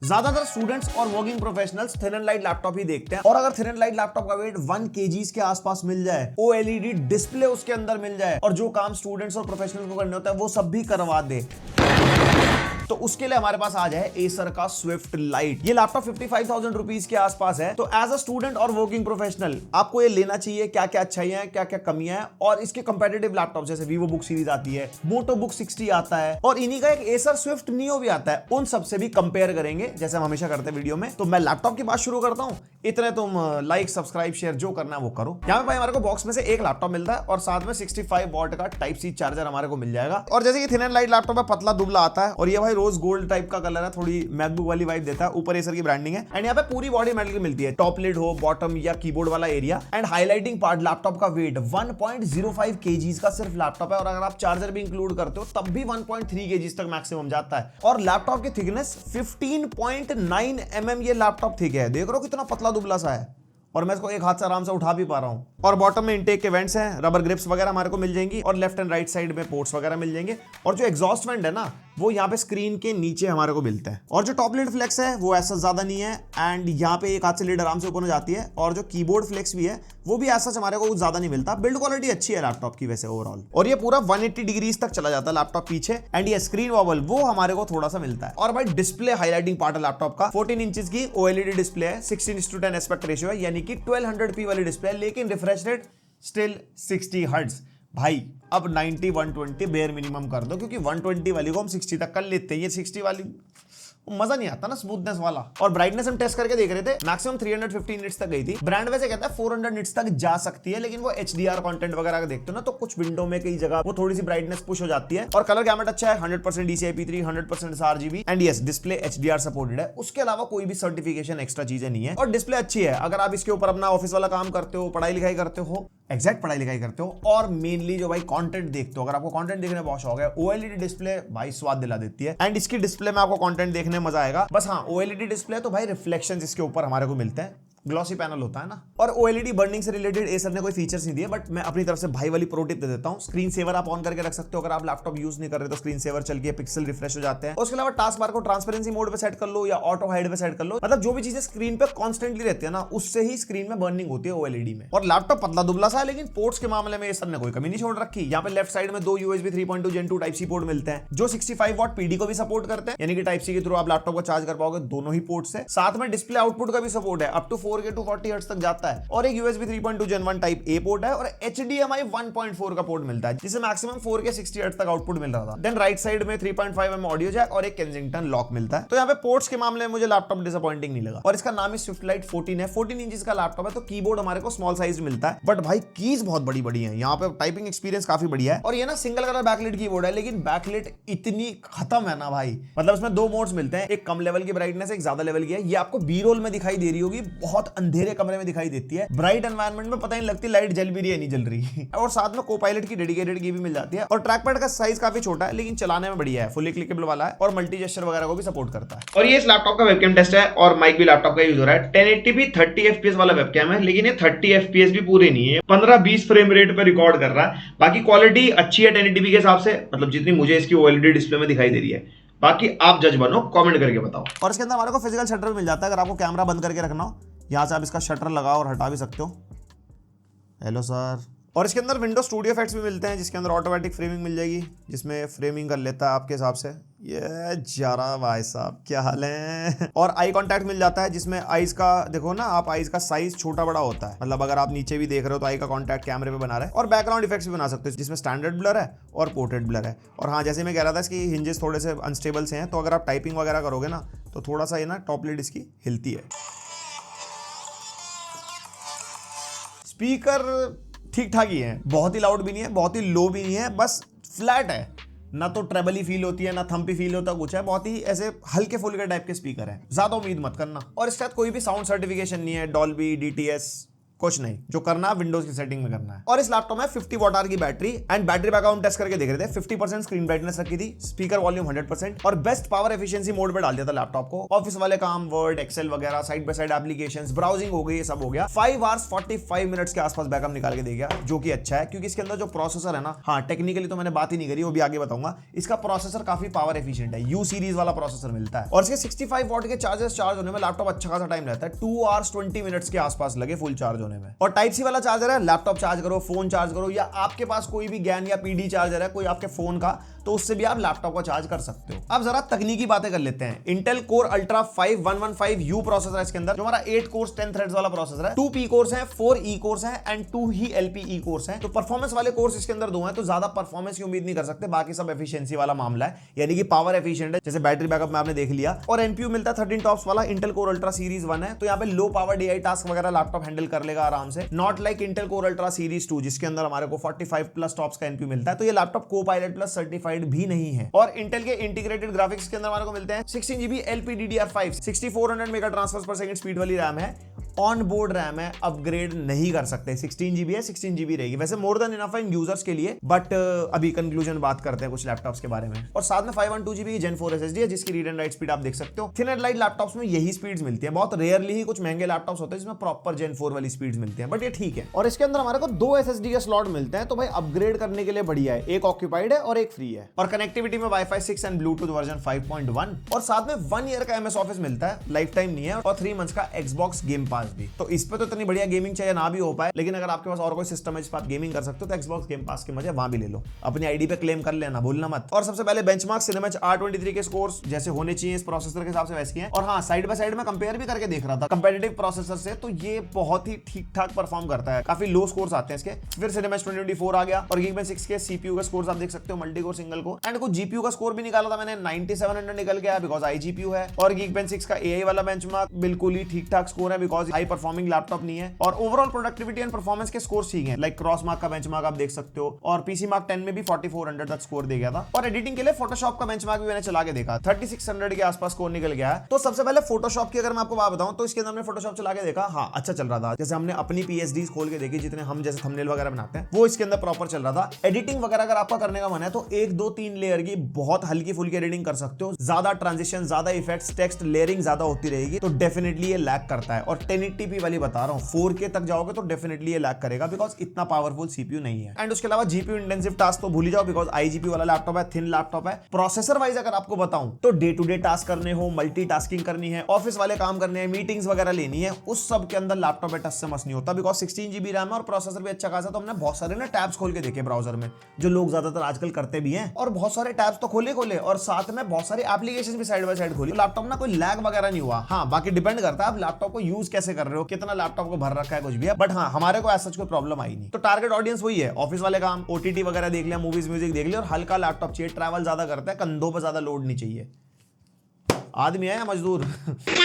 ज्यादातर स्टूडेंट्स और working professionals thin and light laptop ही देखते हैं और अगर थिन एंड लाइट लैपटॉप का वेट 1 kgs के आसपास मिल जाए, OLED डिस्प्ले उसके अंदर मिल जाए और जो काम स्टूडेंट्स और प्रोफेशनल्स को करने होता है वो सब भी करवा दे, तो उसके लिए हमारे पास आ जाए एसर का स्विफ्ट लाइट। ये लैपटॉप 55,000 रुपीज के आसपास है। तो एज अ स्टूडेंट और वर्किंग प्रोफेशनल आपको ये लेना चाहिए। क्या क्या अच्छाइयां हैं, क्या क्या कमियां हैं, और इसके कंपेटिटिव लैपटॉप जैसे वीवो बुक सीरीज आती है, मोटो बुक 60 आता है और इन्हीं का एक एसर स्विफ्ट नियो भी आता है, उन सबसे भी कंपेयर करेंगे जैसे हम हमेशा करते हैं वीडियो में। तो मैं लैपटॉप की बात शुरू करता हूं, इतने तुम लाइक सब्सक्राइब शेयर जो करना है वो करो। यहाँ पे भाई हमारे को बॉक्स में से एक लैपटॉप मिलता है और साथ में 65 वॉट का टाइप सी चार्जर हमारे को मिल जाएगा। और जैसे ये थिन एंड लाइट लैपटॉप है, पतला दुबला आता है और ये भाई रोज गोल्ड टाइप का कलर है, थोड़ी मैकबुक वाली वाइब देता है। ऊपर एसर की ब्रांडिंग है एंड यहाँ पे पूरी बॉडी मेटल की मिलती है, टॉप लिड हो, बॉटम या कीबोर्ड वाला area. And highlighting part laptop का वेट 1.05 kgs का सिर्फ लैपटॉप है और अगर आप चार्जर भी इंक्लूड करते हो तब भी 1.3 kgs तक मैक्सिमम जाता है। और लैपटॉप की थिकनेस 15.9 mm ये लैपटॉप थिक है। देख रहे हो कितना पतला दुबला सा है और मैं इसको एक हाथ से आराम से उठा भी पा रहा हूं। और बॉटम में इंटेक के वेंट्स हैं, रबर ग्रिप्स वगैरह हमारे को मिल जाएंगी और लेफ्ट एंड राइट साइड में पोर्ट्स वगैरह मिल जाएंगे। और जो एग्जॉस्ट वेंट है ना वो यहाँ पे स्क्रीन के नीचे हमारे को मिलता है। और जो टॉप लिड फ्लेक्स है वो ऐसा ज्यादा नहीं है एंड यहाँ पे एक हाथ से लिड आराम से ओपन हो जाती है। और जो कीबोर्ड फ्लेक्स भी है वो भी ऐसा हमारे को ज्यादा नहीं मिलता। बिल्ड क्वालिटी अच्छी है लैपटॉप की वैसे ओवरऑल। और ये पूरा 180 डिग्रीज तक चला जाता है लैपटॉप पीछे एंड ये स्क्रीन वॉबल वो हमारे को थोड़ा सा मिलता है। और भाई डिस्प्ले हाईलाइटिंग पार्ट है लैपटॉप का, 14 इंचेस की OLED डिस्प्ले है, 16:10 एस्पेक्ट रेशियो है, यानी कि 1200p वाली डिस्प्ले है, लेकिन रिफ्रेश रेट स्टिल 60 हर्ट्ज। भाई अब 90 120 बेयर मिनिमम कर दो, क्योंकि 120 वाली को हम 60 तक कर लेते हैं, ये 60 वाली मजा नहीं आता ना स्मूथनेस वाला। और ब्राइटनेस हम टेस्ट करके देख रहे थे, मैक्सिमम 315 निट्स तक गई थी। ब्रांड वैसे कहता है 400 निट्स तक जा सकती है, लेकिन वो HDR कंटेंट वगैरह का देखते हो ना तो कुछ विंडो में कई जगह वो थोड़ी सी ब्राइटनेस पुश हो जाती है। और कलर गैमेट अच्छा है, 100% DCI-P3, 100% sRGB and yes display HDR supported है। उसके अलावा कोई भी सर्टिफिकेशन एक्स्ट्रा चीजें नहीं है और डिस्प्ले अच्छी है। अगर आप इसके ऊपर अपना ऑफिस वाला काम करते हो, पढ़ाई लिखाई करते हो, एग्जैक्ट पढ़ाई लिखाई करते हो और मेनली जो भाई कंटेंट देखते हो, अगर आपको कंटेंट देखने बहुत शौक है, OLED डिस्प्ले भाई स्वाद दिला देती है। एंड इसकी डिस्प्ले में आपको कंटेंट देखने में मजा आएगा। बस हाँ, OLED डिस्प्ले तो भाई रिफ्लेक्शंस इसके ऊपर हमारे को मिलते हैं, ग्लॉसी पैनल होता है ना। और OLED बर्निंग से रिलेटेड एसर ने कोई फीचर्स नहीं दिए, बट मैं अपनी तरफ से भाई वाली प्रो टिप दे देता हूं। स्क्रीन सेवर आप ऑन करके रख सकते हो, अगर आप लैपटॉप यूज नहीं कर रहे तो स्क्रीन सेवर चल के पिक्सल रिफ्रेश हो जाते हैं। उसके अलावा टास्क बार को ट्रांसपेरेंसी मोड पे सेट कर लो या ऑटो हाइड पे सेट कर लो, मतलब जो भी चीजें स्क्रीन पे कॉन्स्टेंटली रहती है ना उससे ही स्क्रीन में बर्निंग होती है OLED में। और लैपटॉप पतला दुबला सा है, लेकिन पोर्ट्स के मामले में एसर ने कोई कमी नहीं छोड़ रखी। यहाँ पे लेफ्ट साइड में 2 USB 3.2 Gen 2 type C port मिलते हैं जो 65 वॉट PD को भी सपोर्ट करते हैं, यानी कि टाइप सी के थ्रू आप लैपटॉप को चार्ज कर पाओगे दोनों ही पोर्ट से। साथ में डिस्प्ले आउटपुट का भी सपोर्ट है, अप टू 4K 240 हर्ट्ज तक जाता है। और एक USB 3.2 Gen 1 type A port है और HDMI 1.4 का पोर्ट मिलता है, जिसे मैक्सिमम 4K 60 हर्ट्ज तक आउटपुट मिल रहा था। देन राइट साइड में 3.5mm ऑडियो जैक और एक केंजिंगटन लॉक मिलता है। तो यहाँ पे पोर्ट्स के मामले में मुझे लैपटॉप डिसअपॉइंटिंग नहीं लगा। और इसका नाम ही स्विफ्ट लाइट 14 है, 14 इंचेस का लैपटॉप है, तो कीबोर्ड हमारे को स्मॉल साइज मिलता है, बट भाई कीज बहुत बड़ी बड़ी है। यहाँ पे टाइपिंग एक्सपीरियंस काफी बढ़िया है। और ये ना सिंगल कलर बैकलाइट कीबोर्ड है, लेकिन बैकलाइट इतनी खत्म है ना भाई, मतलब इसमें 2 मोड्स मिलते हैं, एक कम लेवल की ब्राइटनेस, एक ज्यादा लेवल की है। ये आपको बी रोल में दिखाई दे रही होगी, बहुत अंधेरे कमरे में दिखाई देती है, ब्राइट एनवायरनमेंट में पता नहीं लगती लाइट जल भी रही है नहीं जल रही। और साथ में कोपायलट की डेडिकेटेड की भी मिल जाती है। और ट्रैक पैड का साइज काफी छोटा है, लेकिन चलाने में बढ़िया है, फुली क्लिकेबल वाला है और मल्टी जेस्चर वगैरह को भी सपोर्ट करता है। और ये इस लैपटॉप का वेबकैम टेस्ट है और माइक भी लैपटॉप का यूज हो रहा है। 1080p 30 fps वाला वेबकैम है, लेकिन ये 30 fps भी पूरे नहीं है, 15-20 फ्रेम रेट पर रिकॉर्ड कर रहा है। बाकी क्वालिटी अच्छी है 1080p के हिसाब से, मतलब जितनी मुझे इसकी OLED डिस्प्ले में दिखाई दे रही है। बाकी आप जज बनो, कमेंट करके बताओ। और इसके अंदर हमारे को फिजिकल शटर मिल जाता है, अगर आपको कैमरा बंद करके रखना हो, यहाँ से आप इसका शटर लगाओ और हटा भी सकते हो। Hello sir. और इसके अंदर विंडो स्टूडियो इफेक्ट्स भी मिलते हैं, जिसके अंदर ऑटोमेटिक फ्रेमिंग मिल जाएगी, जिसमें फ्रेमिंग कर लेता है आपके हिसाब से। ये जरा भाई साहब क्या हाल है। और आई कांटेक्ट मिल जाता है, जिसमें आईज का देखो ना आप, आईज का साइज छोटा बड़ा होता है, मतलब अगर आप नीचे भी देख रहे हो तो आई का कांटेक्ट कैमरे पे बना रहा है। और बैकग्राउंड इफेक्ट्स भी बना सकते हो, जिसमें स्टैंडर्ड ब्लर है और पोर्ट्रेट ब्लर है। और हाँ, जैसे मैं कह रहा था इसकी हिंजेस थोड़े से अनस्टेबल से हैं, तो अगर आप टाइपिंग वगैरह करोगे ना तो थोड़ा सा ये ना टॉप लिड इसकी हिलती है। स्पीकर ठीक ठाक ही है, बहुत ही लाउड भी नहीं है, बहुत ही लो भी नहीं है, बस फ्लैट है, ना तो ट्रेबली फील होती है ना थम्पी फील होता कुछ है, बहुत ही ऐसे हल्के फुल्के टाइप के स्पीकर है, ज्यादा उम्मीद मत करना। और इसके साथ कोई भी साउंड सर्टिफिकेशन नहीं है, डॉल्बी, DTS कुछ नहीं, जो करना है विंडोज की सेटिंग में करना है। और इस लैपटॉप में 50 वॉट आवर की बैटरी एंड बैटरी बैकअप हम टेस्ट करके देख रहे थे। 50% स्क्रीन ब्राइटनेस रखी थी, स्पीकर वॉल्यूम 100% और बेस्ट पावर एफिशिएंसी मोड पे डाल दिया था लैपटॉप को। ऑफिस वाले काम, वर्ड, एक्सेल वगैरह, side by side applications, browsing हो गई, ये सब हो गया। 5 आवर्स 45 मिनट्स के आसपास बैकअप निकाल के दे गया, जो कि अच्छा है क्योंकि इसके अंदर जो प्रोसेसर है ना, हाँ टेक्निकली तो मैंने बात ही नहीं करी, वो भी आगे बताऊंगा। इसका प्रोसेसर काफी पावर एफिशिएंट है, यू सीरीज वाला प्रोसेसर मिलता है और इसके 65 वॉट के चार्जर चार्ज होने में लैपटॉप अच्छा खासा टाइम रहता है। 2 आवर्स 20 मिनट्स के आसपास लगे फुल चार्ज होने में। और टाइप सी वाला चार्जर है, लैपटॉप चार्ज करो, फोन चार्ज करो, या आपके पास कोई भी ज्ञान या पीडी चार्जर है कोई आपके फोन का, तो उससे भी आप लैपटॉप को चार्ज कर सकते हो। अब जरा तकनीकी बातें कर लेते हैं। Intel core ultra 5 115U processor है इसके अंदर, जो हमारा 8 कोर्स 10 थ्रेड्स वाला प्रोसेसर है। 2 P कोर्स हैं, 4 E कोर्स हैं एंड 2 ही LPE कोर्स हैं। तो परफॉर्मेंस वाले कोर्स इसके अंदर 2 हैं, तो ज्यादा परफॉर्मेंस की उम्मीद नहीं कर सकते। बाकी सब एफिशिएंसी वाला मामला है, यानी कि पावर एफिशिएंट है, जैसे बैटरी बैकअप में आपने देख लिया। और एनपीयू मिलता है 13 टॉप्स वाला, इंटेल कोर अल्ट्रा सीरीज 1 है, तो यहाँ पे लो पावर DI टास्क वगैरह लैपटॉप हैंडल कर लेगा आराम से। Not like Intel core ultra series 2 जिसके अंदर हमारे को 45+ टॉप्स का एनपीयू मिलता है। तो ये लैपटॉप कोपायलट प्लस सर्टिफाइड भी नहीं है। और इंटेल के इंटीग्रेटेड ग्राफिक्स के अंदर हमारे को मिलते हैं 16GB LPDDR5 6400 मेगा ट्रांसफर पर सेकंड स्पीड वाली रैम है। ऑन बोर्ड रैम है, अपग्रेड नहीं कर सकते। 16GB है, 16GB रहेगी, वैसे मोर देन इनफ है इन यूजर्स के लिए। बट अभी कंक्लूजन बात करते हैं कुछ लैपटॉप्स के बारे में। और साथ में 512GB Gen 4 SSD है, जिसकी रीड एंड राइट स्पीड आप देख सकते हो। थिन एंड लाइट लैपटॉप्स में यही स्पीड्स मिलती है, बहुत रेयरली ही कुछ महंगे लैपटॉप्स होते हैं जिसमें प्रॉपर Gen 4 वाली स्पीड्स मिलती है, बट ये ठीक है। और इसके अंदर हमारे को 2 SSD के स्लॉट मिलते हैं, तो भाई अपग्रेड करने के लिए बढ़िया है। एक ऑक्यूपाइड है और एक फ्री है। और कनेक्टिविटी में Wi-Fi 6 एंड ब्लूटूथ वर्जन 5.1 और साथ में 1 ईयर का MS ऑफिस मिलता है, लाइफ टाइम नहीं है, और 3 मंथ्स का Xbox गेम पास भी। तो इस पे तो इतनी बढ़िया गेमिंग चाहिए ना भी हो पाए, लेकिन अगर आपके पास और कोई सिस्टम है जिस पर आप गेमिंग कर सकते हो, तो Xbox गेम पास के मजे वहां भी ले लो, अपनी आईडी पे क्लेम कर लेना, भूलना मत। और सबसे पहले बेंचमार्क सिनेमैच R23 के स्कोर्स जैसे होने चाहिए इस प्रोसेसर के हिसाब से वैसे हैं। और हाँ, साइड बाय साइड में कंपेयर भी करके देख रहा था कंपेटिटिव प्रोसेसर से, तो ये बहुत ही ठीक ठाक परफॉर्म करता है, काफी लो स्कोर्स आते हैं इसके। फिर सिनेमैच 2024 आ गया और Geekbench 6 के CPU का स्कोर्स आप देख सकते हो, मल्टी कोर सिंगल को। एंड कुछ GPU का स्कोर भी निकाला था मैंने, 9700 निकल गया बिकॉज iGPU है। और Geekbench 6 का AI वाला बेंचमार्क बिल्कुल ही ठीक ठाक स्कोर है बिकॉज हाई परफॉर्मिंग लैपटॉप नहीं है। और ओवरऑल प्रोडक्टिविटी एंड परफॉर्मेंस के स्कोर ठीक हैं, लाइक क्रॉस मार्क का बेंचमार्क आप देख सकते हो। और PC मार्क 10 में भी 4400 तक स्कोर दे गया था। और एडिटिंग के लिए फोटोशॉप का बेंचमार्क भी मैंने चला के देखा, 3600 के आसपास स्कोर निकल गया है। तो सबसे पहले फोटोशॉप की अगर मैं आपको बात बताऊं, तो इसके अंदर हमने फोटोशॉप चला के देखा, हाँ अच्छा चल रहा था। जैसे हमने अपनी PSDs खोल के देखी, जितने हम जैसे थंबनेल वगैरह बनाते हैं, वो इसके अंदर प्रॉपर चल रहा था। एडिटिंग वगैरह अगर आपका करने का मन है, तो 1 2 3 लेयर की बहुत हल्की फुल्की एडिटिंग कर सकते हो। ज्यादा ट्रांजिशन, ज्यादा इफेक्ट्स, टेक्स्ट लेयरिंग ज्यादा होती रहेगी, तो डेफिनेटली ये लैग करता है। और 1080p वाली बता रहा हूं, 4K तक जाओगे तो डेफिनेटली ये लैग करेगा बिकॉज इतना पावरफुल CPU नहीं है। एंड उसके अलावा GPU इंटेंसिव टास्क तो भूल ही जाओ बिकॉज iGPU वाला लैपटॉप है, थिन लैपटॉप है। प्रोसेसर वाइज अगर आपको बताऊं, तो डे टू डे टास्क करने हो, मल्टीटास्किंग करनी है, ऑफिस वाले काम करने हैं, मीटिंग्स वगैरह लेनी है, उस सब के अंदर लैपटॉप में टच से मस नहीं होता बिकॉज 16GB रैम है और प्रोसेसर भी अच्छा खासा। तो हमने बहुत सारे ना टैब्स खोल के देखे ब्राउजर में, जो लोग ज्यादातर आजकल करते भी हैं, और बहुत सारे टैब्स तो खोले और साथ में बहुत सारी एप्लीकेशन भी साइड बाय साइड खोली। लैपटॉप ना कोई लैग वगैरह नहीं हुआ। हाँ, बाकी डिपेंड करता है आप लैपटॉप को यूज कैसे कर रहे हो, कितना लैपटॉप को भर रखा है, कुछ भी है। बट हाँ, हमारे को ऐसा कोई प्रॉब्लम आई नहीं। तो टारगेट ऑडियंस वही है, ऑफिस वाले काम, OTT वगैरह देख लिया, मूवीज म्यूजिक देख लिया, और हल्का लैपटॉप चाहिए, ट्रैवल ज्यादा करता है, कंधों पर ज्यादा लोड नहीं चाहिए। आदमी है या मजदूर।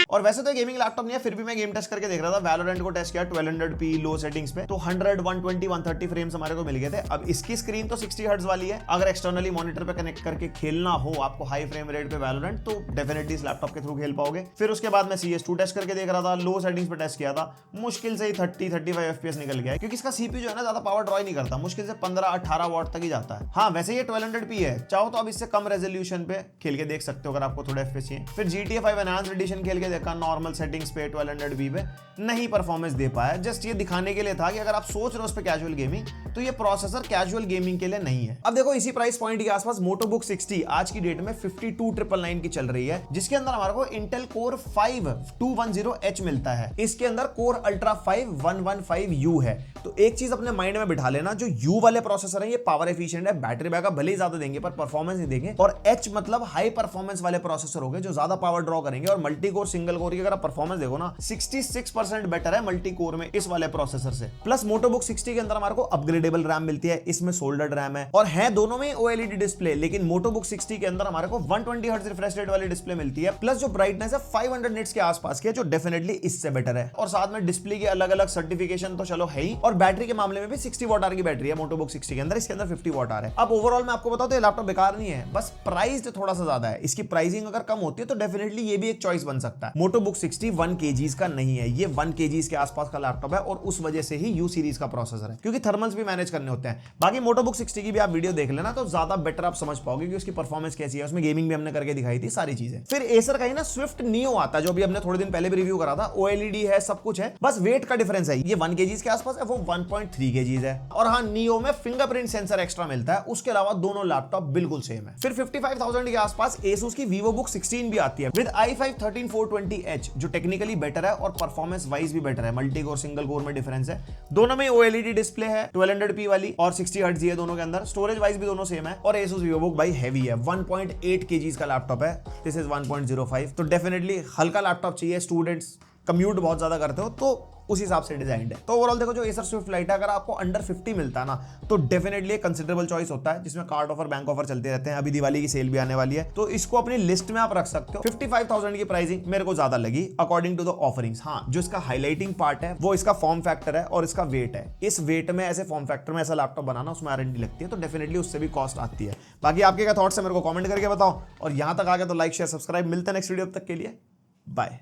और वैसे तो गेमिंग लैपटॉप नहीं है, फिर भी मैं गेम टेस्ट करके देख रहा था। वैलोरेंट को टेस्ट किया 1200p लो सेटिंग्स पे, तो 100 120 130 फ्रेम्स हमारे को मिल गए थे। अब इसकी स्क्रीन तो 60 हर्ट्ज वाली है, अगर एक्सटर्नली मॉनिटर पे कनेक्ट करके खेलना हो आपको हाई फ्रेम रेट पे वैलोरेंट, तो डेफिनेटली इस लैपटॉप के थ्रू खेल पाओगे। फिर उसके बाद मैं CS2 टेस्ट करके देख रहा था, लो सेटिंग्स पे टेस्ट किया था, मुश्किल से ही 30-35 FPS निकल गया है, क्योंकि इसका CPU जो है ना ज्यादा पावर ड्रॉ नहीं करता, मुश्किल से 15-18 वॉट तक ही जाता है। हाँ, वैसे ये 1200p है, चाहो तो आप इससे कम रेजोल्यूशन पे खेल के देख सकते हो अगर आपको थोड़ा FPS चाहिए। फिर GTA 5 एनहांस एडिशन खेल के देखा नॉर्मल सेटिंग्स पे 1200p पे, नहीं परफॉर्मेंस दे पाया। जस्ट ये दिखाने के लिए था कि अगर आप सोच रहे हो उस पे कैजुअल गेमिंग, तो ये प्रोसेसर कैजुअल गेमिंग के लिए नहीं है। अब देखो इसी प्राइस पॉइंट के आसपास मोटोबुक 60 आज की डेट में 52999 की चल रही है, जिसके अंदर हमारे को इंटेल कोर 5 210H मिलता है। इसके अंदर कोर अल्ट्रा 5 115U है। तो एक चीज अपने माइंड में बिठा लेना, जो U वाले प्रोसेसर है ये पावर एफिशिएंट है, बैटरी बैकअप भले ही ज्यादा देंगे पर परफॉर्मेंस नहीं देंगे। और H मतलब हाई परफॉर्मेंस वाले प्रोसेसर हो गए, जो ज्यादा पावर ड्रॉ करेंगे। और मल्टी कोर सिंगल कोर की अगर आप परफॉर्मेंस देखो ना, 66% बेटर है मल्टी कोर में इस वाले प्रोसेसर से। प्लस मोटोबुक 60 के अंदर हमारे को अपग्रेडेबल रैम मिलती है, इसमें सोल्डर्ड रैम है, और है दोनों में OLED डिस्प्ले। लेकिन मोटोबुक 60 के अंदर हमारे को 120 हर्ट्ज रिफ्रेश रेट वाली डिस्प्ले मिलती है, प्लस जो ब्राइटनेस है 500 निट्स के आसपास की है, जो डेफिनेटली इससे बेटर है। और साथ में डिस्प्ले की अलग अलग सर्टिफिकेशन तो चलो है ही, और बैटरी के मामले में भी 60 वॉट आवर की बैटरी है मोटोबुक 60 के अंदर, इसके अंदर 50 वॉट आवर है। अब ओवरऑल मैं आपको बताऊं तो ये लैपटॉप बेकार नहीं है, बस प्राइस थोड़ा सा ज्यादा है। इसकी प्राइसिंग अगर कम होती है तो तो डेफिनेटली ये भी एक चॉइस बन सकता है। मोटो बुक 60 1 kg का नहीं है, ये 1 kg के आसपास का लैपटॉप है और उस वजह से ही यू सीरीज का प्रोसेसर है, क्योंकि थर्मल्स भी मैनेज करने होते हैं। बाकी मोटो बुक 60 की भी आप वीडियो देख लेना तो ज्यादा बेटर आप समझ पाओगे कि उसकी परफॉर्मेंस कैसी है, उसमें गेमिंग भी हमने करके दिखाई थी, सारी चीजें। फिर एसर का ही ना स्विफ्ट नियो आता है, जो भी हमने थोड़े दिन पहले भी रिव्यू करा था, OLED है, सब कुछ है, बस वेट का डिफरेंस है, ये 1 kg के आसपास है, वो 1.3 kg है। और हाँ, नियो में फिंगरप्रिंट सेंसर एक्स्ट्रा मिलता है, उसके अलावा दोनों लैपटॉप बिल्कुल सेम है। फिर 55,000 के आसपास Asus की Vivo Book 16 भी आती है विद i5 13420H, जो टेक्निकली बेटर है और परफॉर्मेंस वाइज भी बेटर है। मल्टी कोर सिंगल कोर में डिफरेंस है, दोनों में OLED डिस्प्ले है 1200p वाली और 60 हर्ट्ज है दोनों के अंदर। स्टोरेज वाइज भी दोनों सेम है और Asus Vivo Book भाई हैवी है, 1.8 kg का लैपटॉप है, दिस इज 1.05, तो डेफिनेटली हल्का लैपटॉप चाहिए। स्टूडेंट्स कम्यूट बहुत ज्यादा करते हो तो उस हिसाब से डिजाइंड है। तो ओवरऑल देखो, जो Acer Swift Lite है, अगर आपको अंडर 50 मिलता है ना तो डेफिनेटली कंसिडरेबल चॉइस होता है, जिसमें कार्ड ऑफर बैंक ऑफर चलते रहते हैं। अभी दिवाली की सेल भी आने वाली है, तो इसको अपनी लिस्ट में आप रख सकते हो। 55,000 की प्राइसिंग मेरे को ज्यादा लगी अकॉर्डिंग टू द ऑफरिंग्स। हाँ, जो इसका हाईलाइटिंग पार्ट है वो इसका फॉर्म फैक्टर है और इसका वेट है। इस वेट में, ऐसे फॉर्म फैक्टर में ऐसा लैपटॉप बनाना, उसमें वारंटी लगती है, तो डेफिनेटली उससे भी कॉस्ट आती है। बाकी आपके क्या थॉट्स है मेरे को कॉमेंट करके बताओ, और यहां तक आ गए तो लाइक शेयर सब्सक्राइब। मिलते हैं नेक्स्ट वीडियो, तक के लिए बाय।